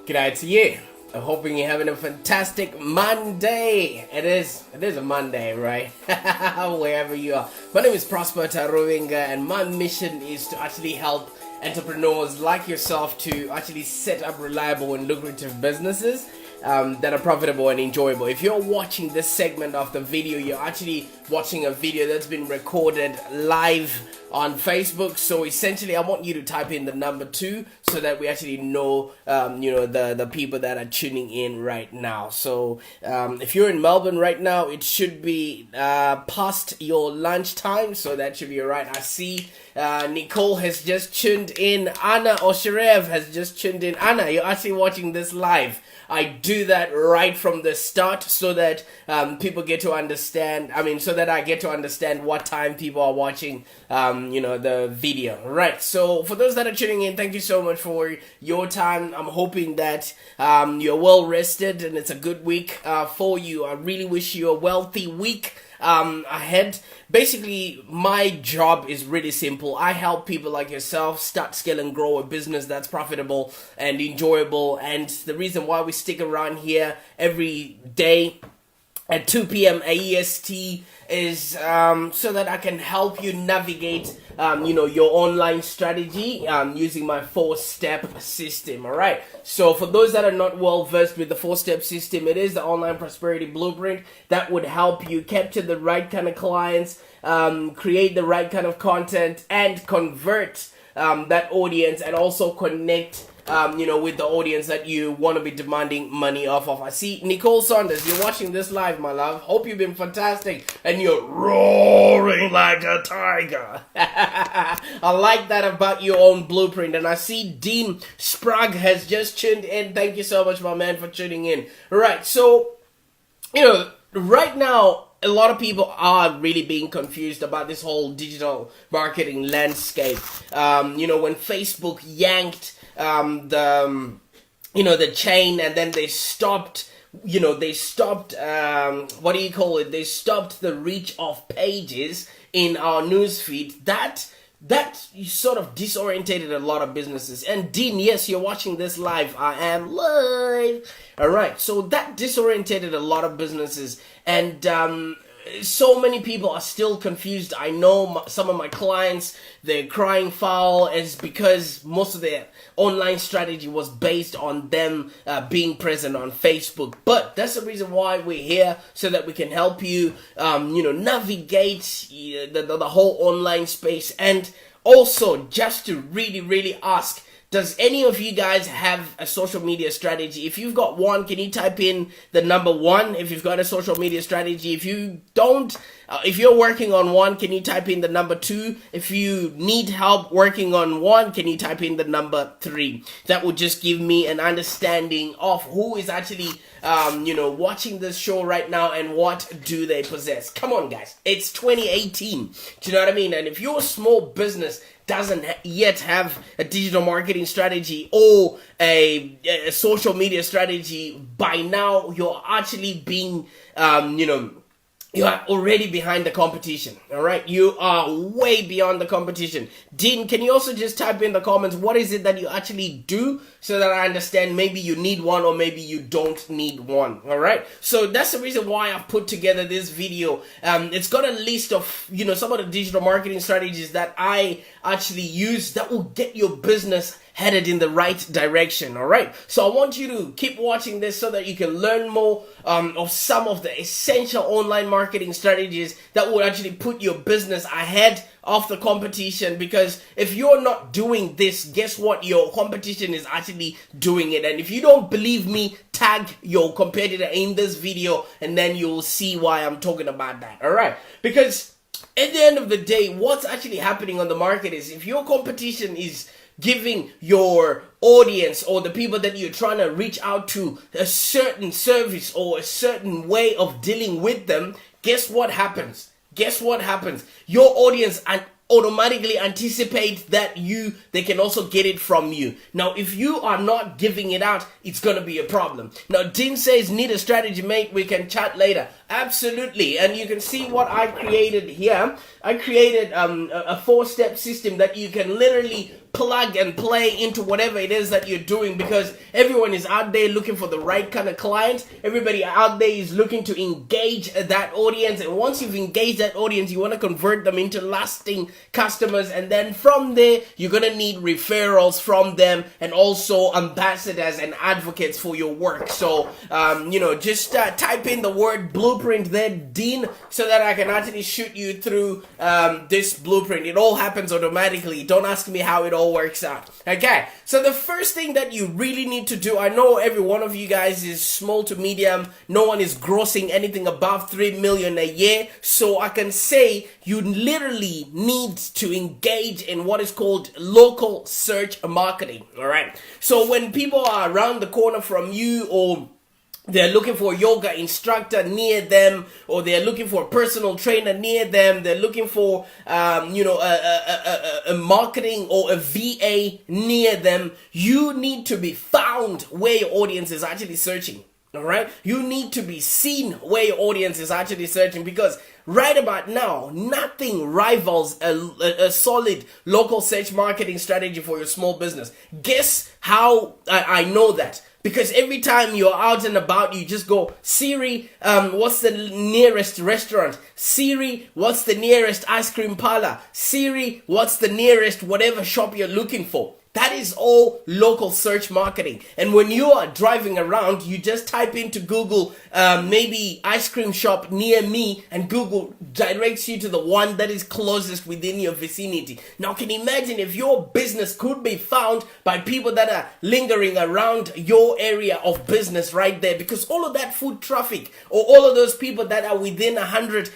G'day to you. I'm hoping you're having a fantastic Monday. It is a Monday, right? Wherever you are. My name is Prosper Taruinga, and my mission is to actually help entrepreneurs like yourself to actually set up reliable and lucrative businesses that are profitable and enjoyable. If you're watching this segment of the video, you're actually watching a video that's been recorded live on Facebook. So essentially, I want you to type in the number 2 so that we actually know, the people that are tuning in right now. So if you're in Melbourne right now, it should be past your lunchtime, so that should be alright. I see Nicole has just tuned in. Anna Oshirev has just tuned in. Anna, you're actually watching this live. I do that right from the start so that people get to understand, so that I get to understand what time people are watching, the video. Right, so for those that are tuning in, thank you so much for your time. I'm hoping that you're well rested and it's a good week for you. I really wish you a wealthy week ahead. Basically, my job is really simple. I help people like yourself start, scale, and grow a business that's profitable and enjoyable. And the reason why we stick around here every day at 2 p.m. AEST is so that I can help you navigate your online strategy using my 4-step system. All right, so for those that are not well versed with the 4-step system, it is the online prosperity blueprint that would help you capture the right kind of clients, create the right kind of content, and convert that audience, and also connect with the audience that you want to be demanding money off of. I see Nicole Saunders, you're watching this live, my love. Hope you've been fantastic and you're roaring like a tiger. I like that about your own blueprint. And I see Dean Sprague has just tuned in. Thank you so much, my man, for tuning in. Right, so right now a lot of people are really being confused about this whole digital marketing landscape. When Facebook yanked the chain, and then they stopped, they stopped the reach of pages in our newsfeed. That sort of disorientated a lot of businesses. And Dean, yes, you're watching this live. I am live. All right, so that disorientated a lot of businesses, and so many people are still confused. I know some of my clients, they're crying foul. It's because most of their online strategy was based on them being present on Facebook. But that's the reason why we're here, so that we can help you, navigate the whole online space. And also, just to really ask, does any of you guys have a social media strategy? If you've got one, can you type in the number 1 if you've got a social media strategy? If you don't, if you're working on one, can you type in the number 2? If you need help working on one, can you type in the number 3? That would just give me an understanding of who is actually, watching this show right now and what do they possess. Come on, guys. It's 2018. Do you know what I mean? And if you're a small business doesn't yet have a digital marketing strategy or a social media strategy, by now you're actually being, you are already behind the competition. All right, you are way beyond the competition. Dean, can you also just type in the comments, what is it that you actually do, so that I understand maybe you need one or maybe you don't need one. All right, so that's the reason why I've put together this video. It's got a list of some of the digital marketing strategies that I actually use that will get your business headed in the right direction. All right, so I want you to keep watching this so that you can learn more of some of the essential online marketing strategies that will actually put your business ahead of the competition. Because if you're not doing this, guess what? Your competition is actually doing it. And if you don't believe me, tag your competitor in this video and then you'll see why I'm talking about that. All right, because at the end of the day, what's actually happening on the market is, if your competition is giving your audience or the people that you're trying to reach out to a certain service or a certain way of dealing with them, guess what happens? Your audience automatically anticipate that they can also get it from you. Now, if you are not giving it out, it's going to be a problem. Now, Dean says, need a strategy, mate. We can chat later. Absolutely, and you can see what I created here. I created a four-step system that you can literally plug and play into whatever it is that you're doing, because everyone is out there looking for the right kind of client. Everybody out there is looking to engage that audience, and once you've engaged that audience, you want to convert them into lasting customers, and then from there you're gonna need referrals from them and also ambassadors and advocates for your work. So just type in the word blueprint there, Dean, so that I can actually shoot you through this blueprint. It all happens automatically. Don't ask me how it all works out. Okay, so the first thing that you really need to do, I know every one of you guys is small to medium. No one is grossing anything above 3 million a year. So I can say you literally need to engage in what is called local search marketing. All right. So when people are around the corner from you, or they're looking for a yoga instructor near them, or they're looking for a personal trainer near them, they're looking for a marketing or a VA near them, you need to be found where your audience is actually searching. All right, you need to be seen where your audience is actually searching, because right about now, nothing rivals a solid local search marketing strategy for your small business. Guess how I know that? Because every time you're out and about, you just go, Siri, what's the nearest restaurant? Siri, what's the nearest ice cream parlor? Siri, what's the nearest whatever shop you're looking for? That is all local search marketing. And when you are driving around, you just type into Google, maybe ice cream shop near me, and Google directs you to the one that is closest within your vicinity. Now, can you imagine if your business could be found by people that are lingering around your area of business right there? Because all of that foot traffic, or all of those people that are within 100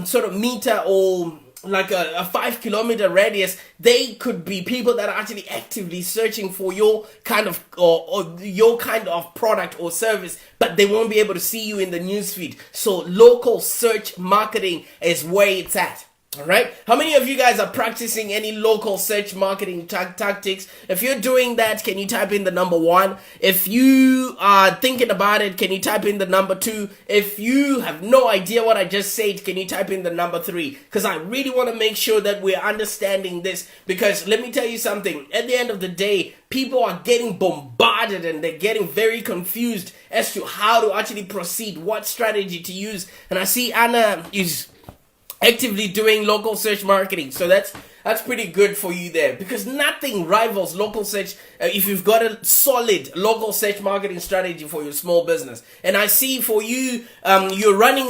sort of meter, or like a 5 kilometer radius, they could be people that are actually actively searching for your kind of or your kind of product or service, but they won't be able to see you in the newsfeed. So local search marketing is where it's at. All right. How many of you guys are practicing any local search marketing tactics? If you're doing that, can you type in the number 1? If you are thinking about it, can you type in the number 2? If you have no idea what I just said, can you type in the number 3? Because I really want to make sure that we're understanding this, because let me tell you something. At the end of the day, people are getting bombarded and they're getting very confused as to how to actually proceed, what strategy to use. And I see Anna is actively doing local search marketing, so that's pretty good for you there, because nothing rivals local search if you've got a solid local search marketing strategy for your small business. And I see for you, you're running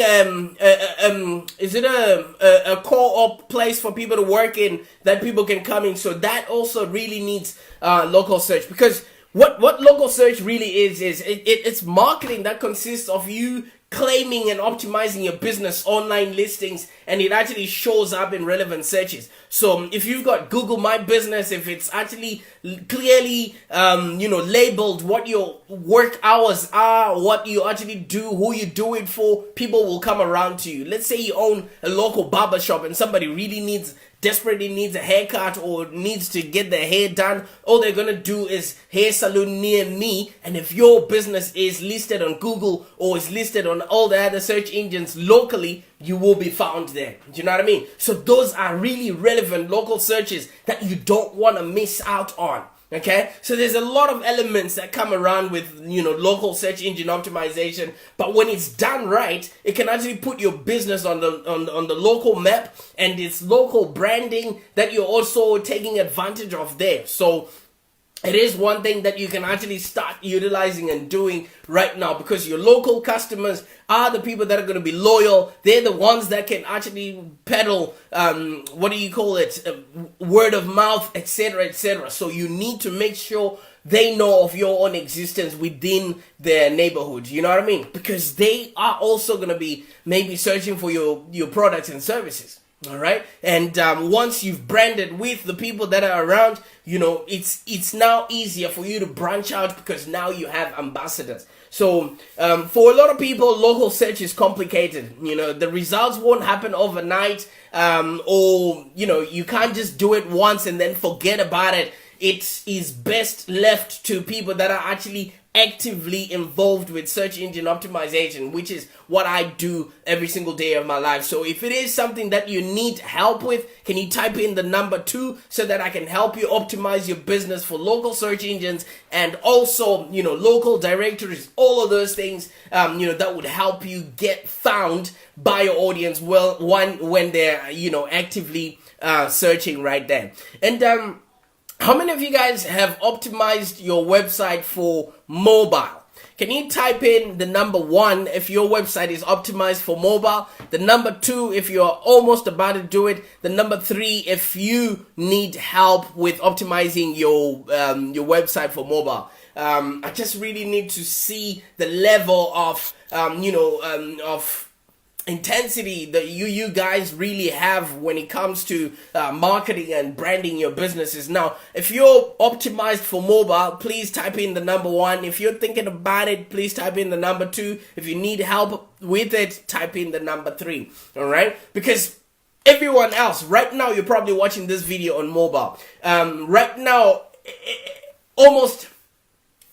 is it a co-op place for people to work in that people can come in, so that also really needs local search. Because what local search really is it's marketing that consists of you claiming and optimizing your business online listings, and it actually shows up in relevant searches. So if you've got Google My Business, if it's actually clearly labeled what your work hours are, what you actually do, who you do it for, people will come around to you. Let's say you own a local barber shop and somebody really desperately needs a haircut or needs to get their hair done. All they're gonna do is hair salon near me, and if your business is listed on Google or is listed on all the other search engines locally, you will be found there. Do you know what I mean? So those are really relevant local searches that you don't want to miss out on. Okay, so there's a lot of elements that come around with local search engine optimization, but when it's done right, it can actually put your business on the local map, and it's local branding that you're also taking advantage of there. So it is one thing that you can actually start utilizing and doing right now, because your local customers are the people that are going to be loyal. They're the ones that can actually peddle, word of mouth, etc., etc. So you need to make sure they know of your own existence within their neighborhood. You know what I mean? Because they are also going to be maybe searching for your products and services. All right, and once you've branded with the people that are around, it's now easier for you to branch out, because now you have ambassadors. So for a lot of people, local search is complicated. The results won't happen overnight, or you can't just do it once and then forget about it. It is best left to people that are actually actively involved with search engine optimization, which is what I do every single day of my life. So if it is something that you need help with, can you type in the number 2 so that I can help you optimize your business for local search engines and also, local directories, all of those things, that would help you get found by your audience when they're, actively searching right there. And how many of you guys have optimized your website for mobile? Can you type in the number 1 if your website is optimized for mobile, the number 2 if you're almost about to do it, the number 3 if you need help with optimizing your website for mobile? I just really need to see the level of of intensity that you guys really have when it comes to marketing and branding your businesses. Now, if you're optimized for mobile, please type in the number 1. If you're thinking about it, please type in the number 2. If you need help with it, type in the number 3. All right? Because everyone else, right now, you're probably watching this video on mobile. Right now, almost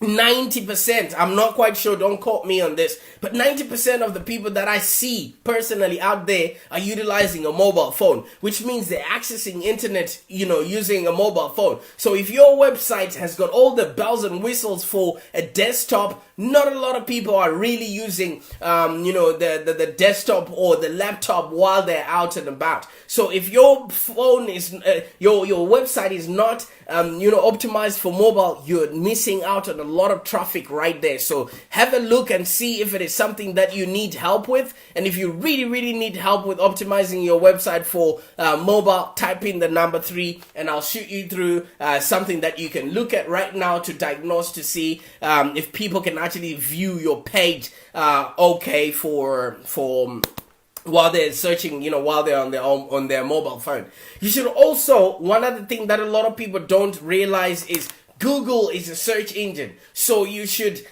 90%, I'm not quite sure, don't quote me on this, but 90% of the people that I see personally out there are utilizing a mobile phone, which means they're accessing internet, using a mobile phone. So if your website has got all the bells and whistles for a desktop, not a lot of people are really using, the desktop or the laptop while they're out and about. So if your phone is, your website is not, optimized for mobile, you're missing out on a lot of traffic right there. So have a look and see if it is something that you need help with. And if you really, really need help with optimizing your website for mobile, type in the number 3 and I'll shoot you through something that you can look at right now to diagnose to see if people can actually view your page okay for while they're searching, while they're on their mobile phone. You should also, one other thing that a lot of people don't realize is Google is a search engine. So you should,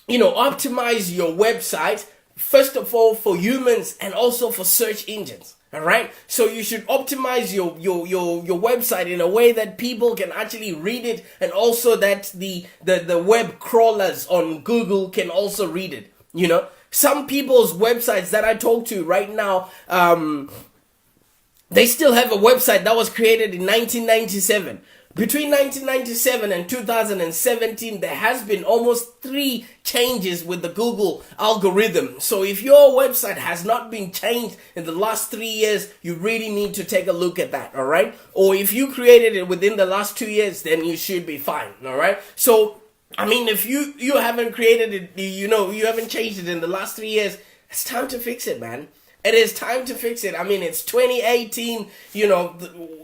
optimize your website, first of all, for humans and also for search engines. All right. So you should optimize your website in a way that people can actually read it, and also that the web crawlers on Google can also read it. Some people's websites that I talk to right now, they still have a website that was created in 1997. Between 1997 and 2017, there has been almost 3 changes with the Google algorithm. So if your website has not been changed in the last 3 years, you really need to take a look at that, all right? Or if you created it within the last 2 years, then you should be fine, all right? So, if you haven't created it, you haven't changed it in the last 3 years, it's time to fix it, man. It is time to fix it. It's 2018,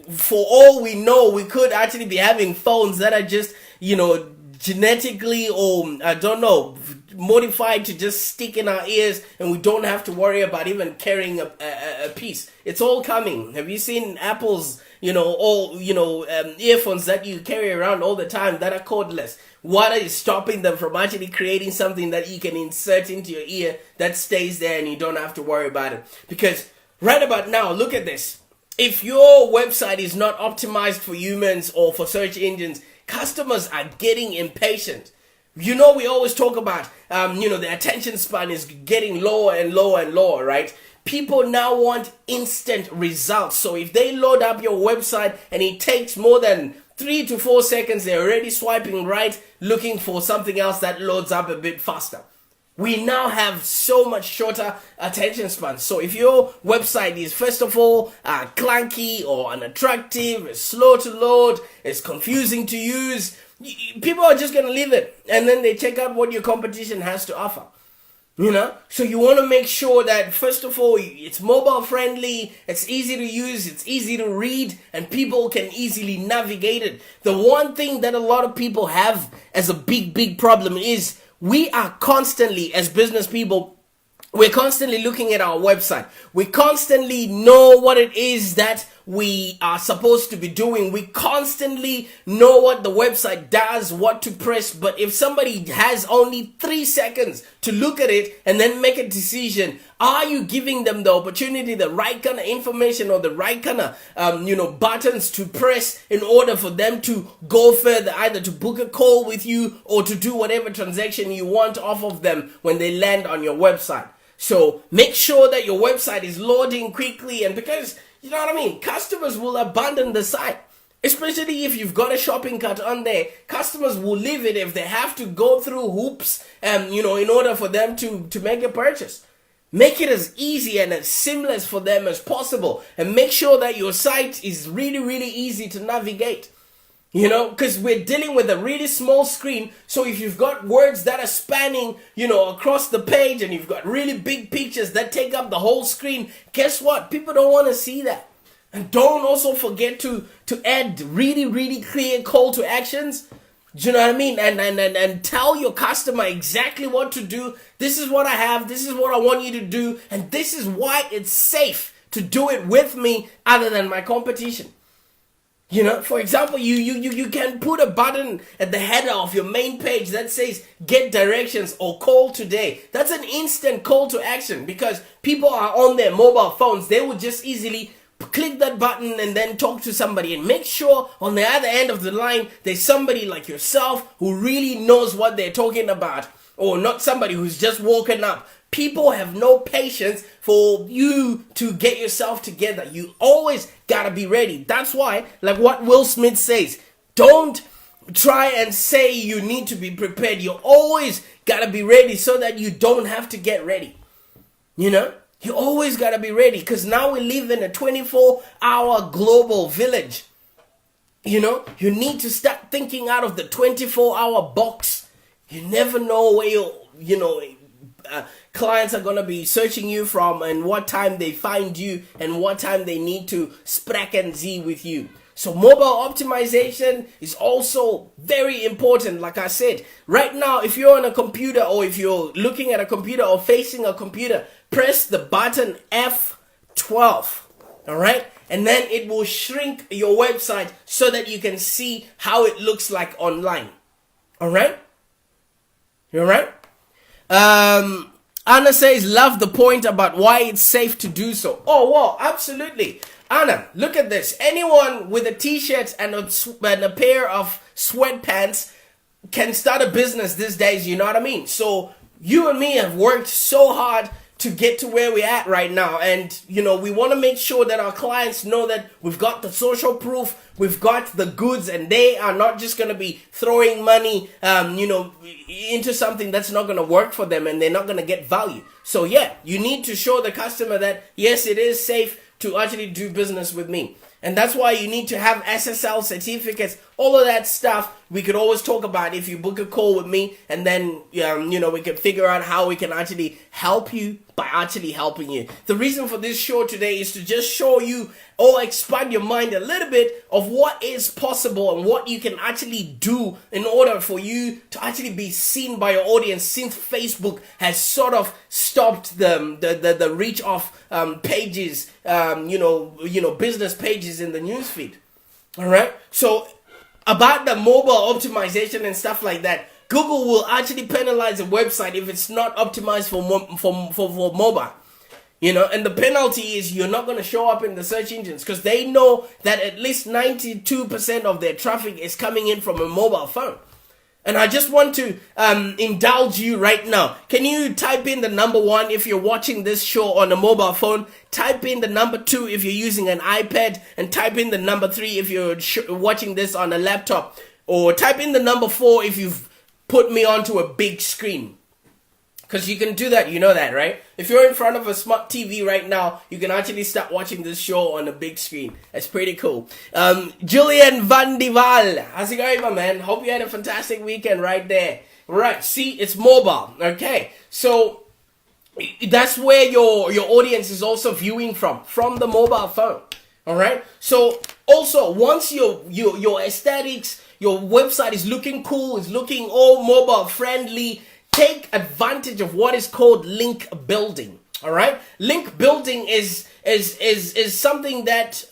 for all we know, we could actually be having phones that are just, genetically or, I don't know, modified to just stick in our ears, and we don't have to worry about even carrying a piece. It's all coming. Have you seen Apple's, earphones that you carry around all the time that are cordless? What is stopping them from actually creating something that you can insert into your ear that stays there and you don't have to worry about it? Because right about now, look at this. If your website is not optimized for humans or for search engines, customers are getting impatient. We always talk about, the attention span is getting lower and lower and lower, right? People now want instant results. So if they load up your website and it takes more than 3 to 4 seconds, they're already swiping right, looking for something else that loads up a bit faster. We now have so much shorter attention spans. So if your website is, first of all, clunky or unattractive, it's slow to load, it's confusing to use, people are just going to leave it. And then they check out what your competition has to offer. So you want to make sure that, first of all, it's mobile friendly, it's easy to use, it's easy to read, and people can easily navigate it. The one thing that a lot of people have as a big problem is we are constantly, as business people, we're constantly looking at our website. We constantly know what it is that we are supposed to be doing. We constantly know what the website does, what to press. But if somebody has only 3 seconds to look at it and then make a decision, are you giving them the opportunity, the right kind of information or the right kind of, buttons to press in order for them to go further, either to book a call with you or to do whatever transaction you want off of them when they land on your website? So make sure that your website is loading quickly, and because, you know what I mean, customers will abandon the site. Especially if you've got a shopping cart on there, customers will leave it if they have to go through hoops, in order for them to make a purchase. Make it as easy and as seamless for them as possible, and make sure that your site is really, really easy to navigate. Because we're dealing with a really small screen. So if you've got words that are spanning, across the page, and you've got really big pictures that take up the whole screen, guess what? People don't want to see that. And don't also forget to add really, really clear call to actions. Do you know what I mean? And tell your customer exactly what to do. This is what I have. This is what I want you to do. And this is why it's safe to do it with me other than my competition. For example, you can put a button at the header of your main page that says get directions or call today. That's an instant call to action, because people are on their mobile phones. They would just easily click that button and then talk to somebody, and make sure on the other end of the line there's somebody like yourself who really knows what they're talking about, or not somebody who's just woken up. People have no patience for you to get yourself together. You always gotta be ready. That's why, like what Will Smith says, don't try and say you need to be prepared. You always gotta be ready so that you don't have to get ready. You always gotta be ready, because now we live in a 24-hour global village. You need to start thinking out of the 24-hour box. You never know where clients are going to be searching you from, and what time they find you, and what time they need to sprack and z with you. So mobile optimization is also very important. Like I said, right now, if you're on a computer, or if you're looking at a computer or facing a computer, press the button F12. All right. And then it will shrink your website so that you can see how it looks like online. All right. You all right? Anna says, love the point about why it's safe to do so. Oh, wow, absolutely. Anna, look at this. Anyone with a t-shirt and a pair of sweatpants can start a business these days, you know what I mean? So you and me have worked so hard to get to where we're at right now. And, we want to make sure that our clients know that we've got the social proof, we've got the goods, and they are not just going to be throwing money, into something that's not going to work for them, and they're not going to get value. So yeah, you need to show the customer that, yes, it is safe to actually do business with me. And that's why you need to have SSL certificates, all of that stuff. We could always talk about if you book a call with me, and then, we can figure out how we can actually help you by actually helping you. The reason for this show today is to just show you or expand your mind a little bit of what is possible and what you can actually do in order for you to actually be seen by your audience, since Facebook has sort of stopped the reach of pages, business pages in the newsfeed. All right. So about the mobile optimization and stuff like that, Google will actually penalize a website if it's not optimized for mobile. And the penalty is you're not going to show up in the search engines, because they know that at least 92% of their traffic is coming in from a mobile phone. And I just want to indulge you right now. Can you type in the number 1 if you're watching this show on a mobile phone? Type in the number 2 if you're using an iPad, and type in the number 3 if you're watching this on a laptop, or type in the number 4 if you've put me onto a big screen. Because you can do that, you know that, right? If you're in front of a smart TV right now, you can actually start watching this show on a big screen. That's pretty cool. Julian Van de Waal, how's it going, my man? Hope you had a fantastic weekend right there. Right, see, it's mobile, okay? So that's where your audience is also viewing from the mobile phone, all right? So also, once your aesthetics, your website is looking cool, is looking all mobile friendly, take advantage of what is called link building. All right, link building is something that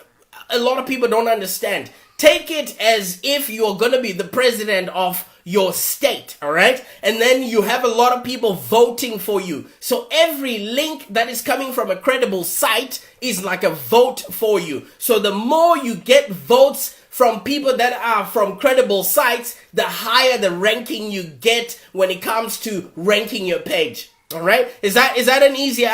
a lot of people don't understand. Take it as if you're going to be the president of your state, all right? And then you have a lot of people voting for you. So every link that is coming from a credible site is like a vote for you. So the more you get votes from people that are from credible sites, the higher the ranking you get when it comes to ranking your page. All right, is that an easier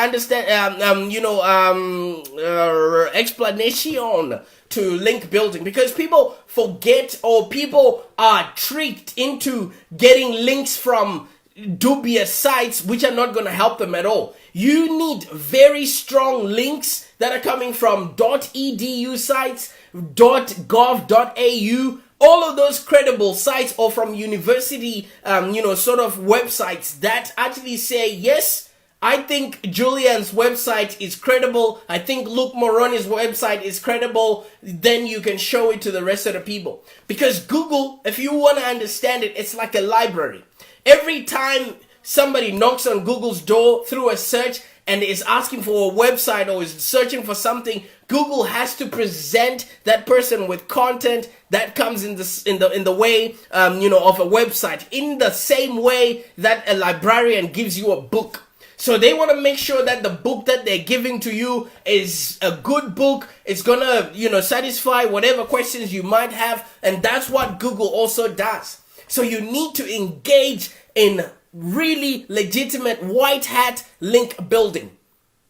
explanation to link building? Because people forget, or people are tricked into getting links from dubious sites which are not going to help them at all. You need very strong links that are coming from .edu sites, .gov.au, all of those credible sites, or from university, sort of websites that actually say, yes, I think Julian's website is credible. I think Luke Moroni's website is credible. Then you can show it to the rest of the people. Because Google, if you want to understand it, it's like a library. Every time somebody knocks on Google's door through a search and is asking for a website or is searching for something, Google has to present that person with content that comes in the way of a website, in the same way that a librarian gives you a book. So they want to make sure that the book that they're giving to you is a good book. It's gonna satisfy whatever questions you might have, and that's what Google also does. So you need to engage in really legitimate white hat link building.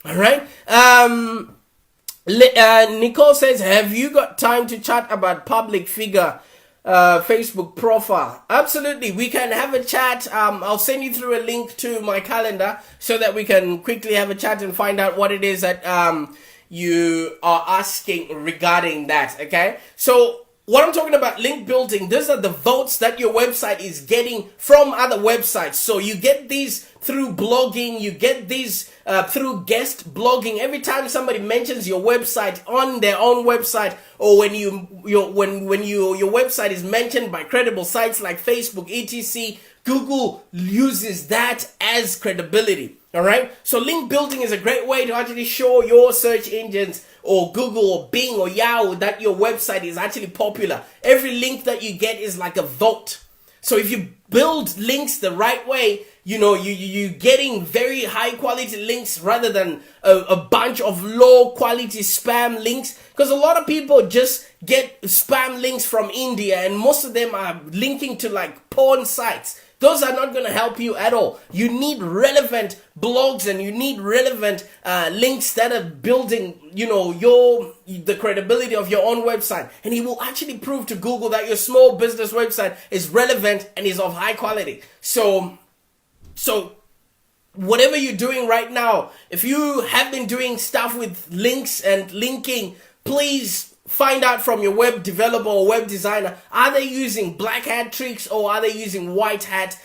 All right. Nicole says, have you got time to chat about public figure Facebook profile? Absolutely, we can have a chat. I'll send you through a link to my calendar so that we can quickly have a chat and find out what it is that you are asking regarding that. Okay, so what I'm talking about, link building, those are the votes that your website is getting from other websites. So you get these through blogging, you get these through guest blogging. Every time somebody mentions your website on their own website, or when your website is mentioned by credible sites like Facebook, etc., Google uses that as credibility. All right. So link building is a great way to actually show your search engines, or Google or Bing or Yahoo, that your website is actually popular. Every link that you get is like a vote. So if you build links the right way, you're getting very high quality links rather than a bunch of low quality spam links. Because a lot of people just get spam links from India, and most of them are linking to like porn sites. Those are not going to help you at all. You need relevant blogs, and you need relevant links that are building, the credibility of your own website. And it will actually prove to Google that your small business website is relevant and is of high quality. So whatever you're doing right now, if you have been doing stuff with links and linking, please find out from your web developer or web designer, are they using black hat tricks or are they using white hat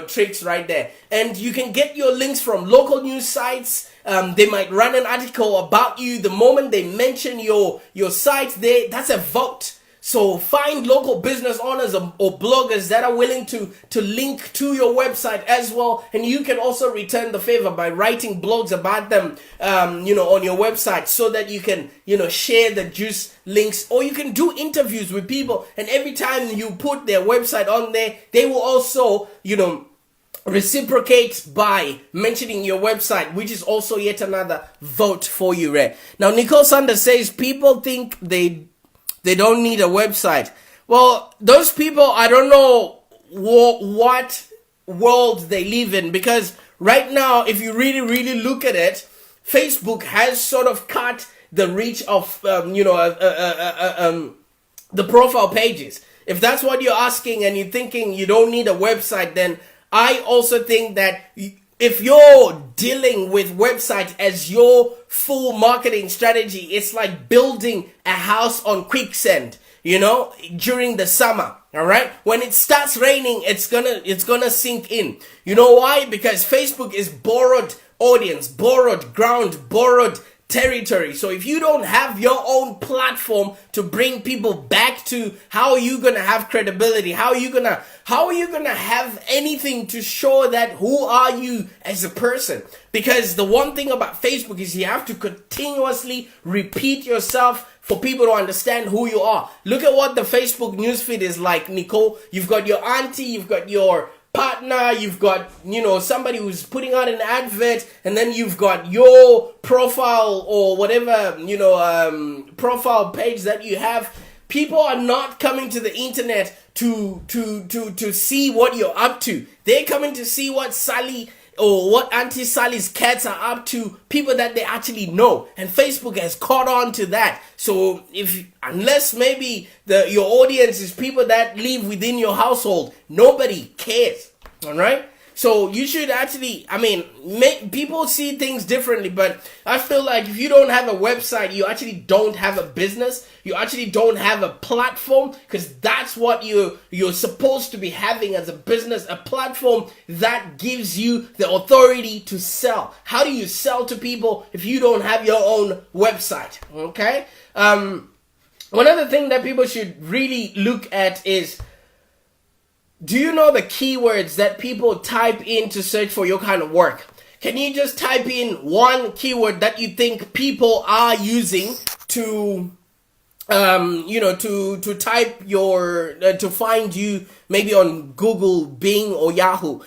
tricks right there? And you can get your links from local news sites. They might run an article about you. The moment they mention your site, that's a vote. So find local business owners or bloggers that are willing to link to your website as well. And you can also return the favor by writing blogs about them, on your website, so that you can, share the juice links, or you can do interviews with people. And every time you put their website on there, they will also, reciprocate by mentioning your website, which is also yet another vote for you, right? Now, Nicole Sanders says people think they don't need a website. Well, those people, I don't know what world they live in, because right now, if you really, really look at it, Facebook has sort of cut the reach of, the profile pages. If that's what you're asking and you're thinking you don't need a website, then I also think that if you're dealing with website as your full marketing strategy, it's like building a house on quicksand, during the summer. All right. When it starts raining, it's gonna sink in. You know why? Because Facebook is borrowed audience, borrowed ground, borrowed territory. So if you don't have your own platform to bring people back to, how are you gonna have credibility? How are you gonna have anything to show that who are you as a person? Because the one thing about Facebook is you have to continuously repeat yourself for people to understand who you are. Look at what the Facebook newsfeed is like, Nicole. You've got your auntie, you've got your partner, you've got, somebody who's putting out an advert, and then you've got your profile or whatever, profile page that you have. People are not coming to the internet to see what you're up to. They're coming to see what Sally or what Auntie Sally's cats are up to, people that they actually know. And Facebook has caught on to that. So unless maybe your audience is people that live within your household, nobody cares. All right? So you should actually, people see things differently, but I feel like if you don't have a website, you actually don't have a business. You actually don't have a platform, because that's what you're supposed to be having as a business, a platform that gives you the authority to sell. How do you sell to people if you don't have your own website? Okay? One other thing that people should really look at is, do you know the keywords that people type in to search for your kind of work? Can you just type in one keyword that you think people are using to type to find you maybe on Google, Bing, or Yahoo?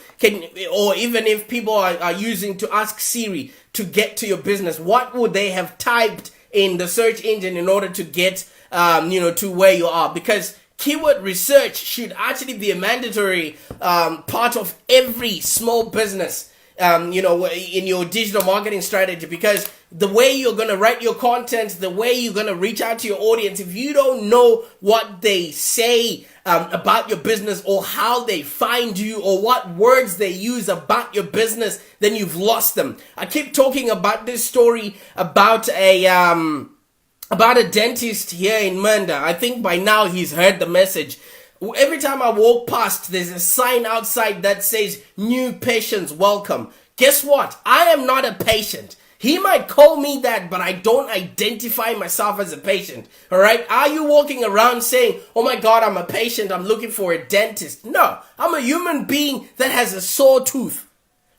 Or even if people are using to ask Siri to get to your business, what would they have typed in the search engine in order to get to where you are? Because keyword research should actually be a mandatory part of every small business, in your digital marketing strategy, because the way you're going to write your content, the way you're going to reach out to your audience, if you don't know what they say about your business, or how they find you, or what words they use about your business, then you've lost them. I keep talking about this story about a dentist here in Munda. I think by now he's heard the message. Every time I walk past, there's a sign outside that says, "New patients welcome." Guess what? I am not a patient. He might call me that, but I don't identify myself as a patient. All right? Are you walking around saying, "Oh my God, I'm a patient, I'm looking for a dentist"? No, I'm a human being that has a sore tooth.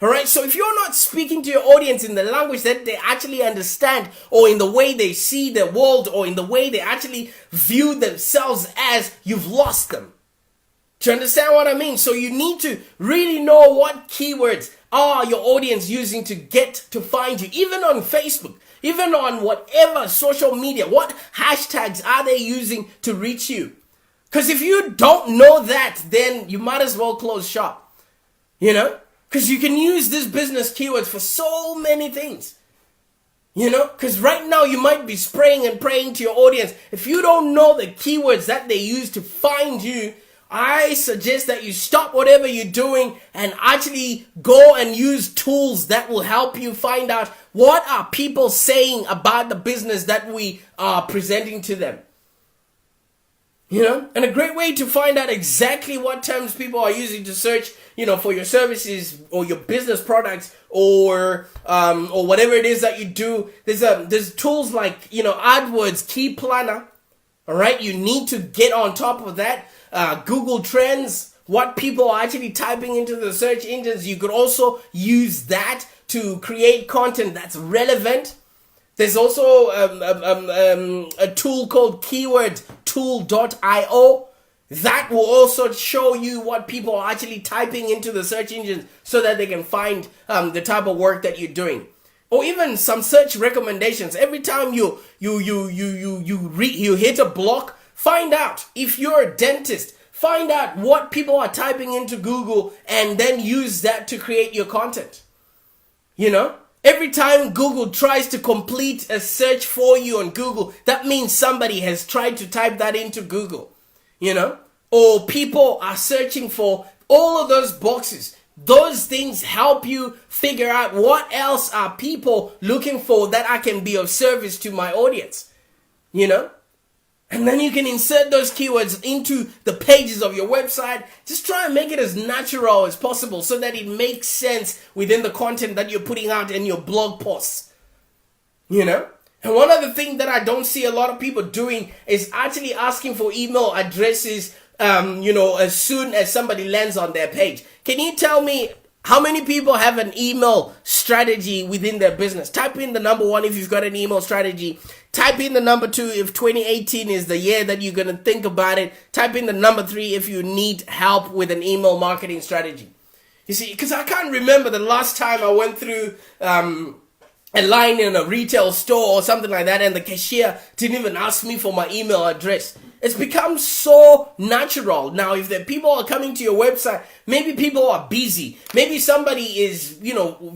Alright, so if you're not speaking to your audience in the language that they actually understand, or in the way they see the world, or in the way they actually view themselves as, you've lost them. Do you understand what I mean? So you need to really know what keywords are your audience using to get to find you, even on Facebook, even on whatever social media. What hashtags are they using to reach you? Because if you don't know that, then you might as well close shop. Because you can use this business keywords for so many things. Because right now you might be spraying and praying to your audience. If you don't know the keywords that they use to find you, I suggest that you stop whatever you're doing and actually go and use tools that will help you find out what are people saying about the business that we are presenting to them. And a great way to find out exactly what terms people are using to search, for your services or your business products, or whatever it is that you do. There's tools like, AdWords Key Planner. All right. You need to get on top of that. Google Trends, what people are actually typing into the search engines. You could also use that to create content that's relevant. There's also a tool called keywordtool.io that will also show you what people are actually typing into the search engines, so that they can find the type of work that you're doing. Or even some search recommendations. Every time you hit a block, find out if you're a dentist. Find out what people are typing into Google, and then use that to create your content. Every time Google tries to complete a search for you on Google, that means somebody has tried to type that into Google, or people are searching for all of those boxes. Those things help you figure out what else are people looking for that I can be of service to my audience, And then you can insert those keywords into the pages of your website. Just try and make it as natural as possible, so that it makes sense within the content that you're putting out in your blog posts. And one other thing that I don't see a lot of people doing is actually asking for email addresses, as soon as somebody lands on their page. Can you tell me how many people have an email strategy within their business? Type in the number one if you've got an email strategy. Type in the number 2 if 2018 is the year that you're going to think about it. Type in the number 3 if you need help with an email marketing strategy. You see, because I can't remember the last time I went through a line in a retail store or something like that and the cashier didn't even ask me for my email address. It's become so natural. Now, if the people are coming to your website, maybe people are busy. Maybe somebody is,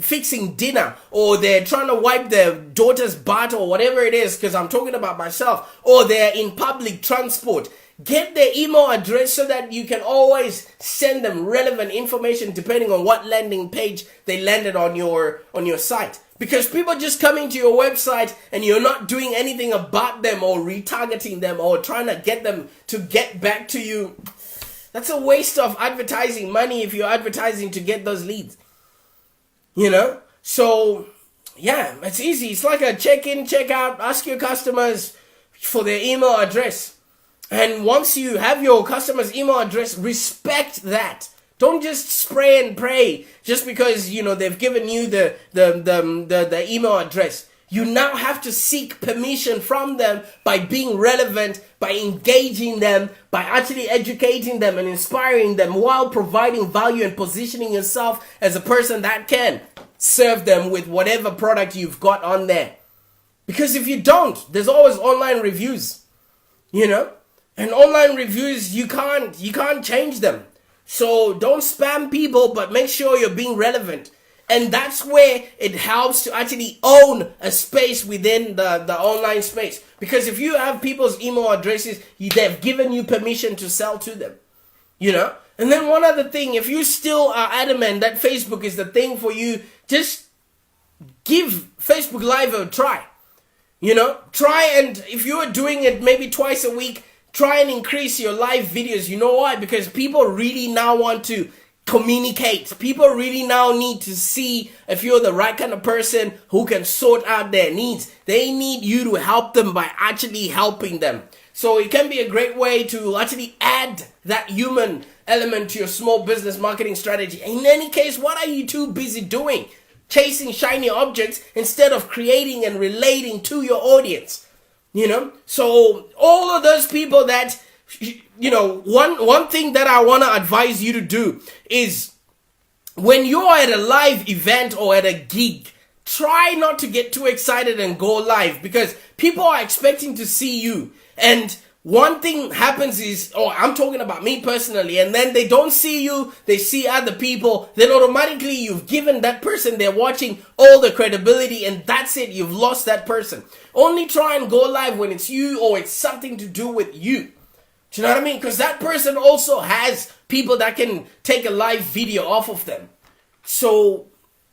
fixing dinner, or they're trying to wipe their daughter's butt or whatever it is, because I'm talking about myself, or they're in public transport. Get their email address so that you can always send them relevant information depending on what landing page they landed on your site. Because people just coming to your website and you're not doing anything about them or retargeting them or trying to get them to get back to you. That's a waste of advertising money if you're advertising to get those leads. So yeah, it's easy. It's like a check-in, check-out. Ask your customers for their email address. And once you have your customer's email address, respect that. Don't just spray and pray just because, they've given you the email address. You now have to seek permission from them by being relevant, by engaging them, by actually educating them and inspiring them while providing value and positioning yourself as a person that can serve them with whatever product you've got on there. Because if you don't, there's always online reviews, and online reviews, you can't change them. So don't spam people, but make sure you're being relevant. And that's where it helps to actually own a space within the online space. Because if you have people's email addresses, they've given you permission to sell to them. And then one other thing, if you still are adamant that Facebook is the thing for you, just give Facebook Live a try. Try, and if you are doing it maybe twice a week, try and increase your live videos. You know why? Because people really now want to communicate. People really now need to see if you're the right kind of person who can sort out their needs. They need you to help them by actually helping them. So it can be a great way to actually add that human element to your small business marketing strategy. In any case, what are you too busy doing? Chasing shiny objects instead of creating and relating to your audience. So all of those people that, one thing that I want to advise you to do is when you're at a live event or at a gig, try not to get too excited and go live because people are expecting to see you. And one thing happens is, I'm talking about me personally, and then they don't see you, they see other people, then automatically you've given that person they're watching all the credibility, and that's it, you've lost that person. Only try and go live when it's you or it's something to do with you. Do you know what I mean? Because that person also has people that can take a live video off of them. So,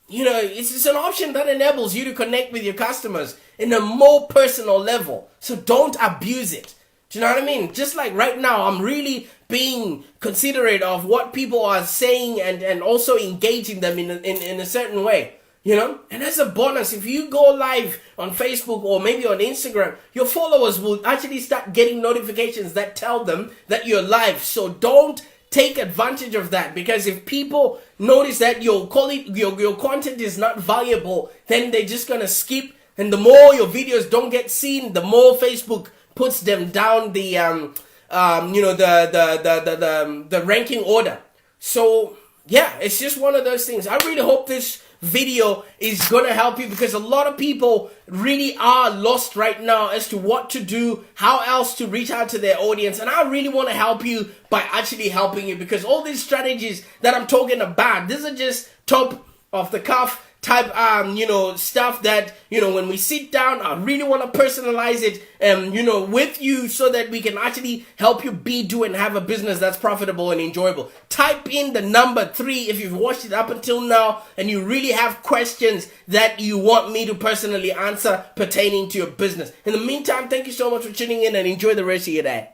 it's an option that enables you to connect with your customers in a more personal level. So don't abuse it. Do you know what I mean? Just like right now, I'm really being considerate of what people are saying and also engaging them in a certain way, And as a bonus, if you go live on Facebook or maybe on Instagram, your followers will actually start getting notifications that tell them that you're live. So don't take advantage of that, because if people notice that your content is not valuable, then they're just gonna skip. And the more your videos don't get seen, the more Facebook puts them down the ranking order. So yeah, it's just one of those things. I really hope this video is gonna help you, because a lot of people really are lost right now as to what to do, how else to reach out to their audience, and I really want to help you by actually helping you, because all these strategies that I'm talking about, these are just top of the cuff type stuff that when we sit down, I really want to personalize it with you so that we can actually help you do and have a business that's profitable and enjoyable. Type in the number 3 if you've watched it up until now and you really have questions that you want me to personally answer pertaining to your business. In the meantime, thank you so much for tuning in and enjoy the rest of your day.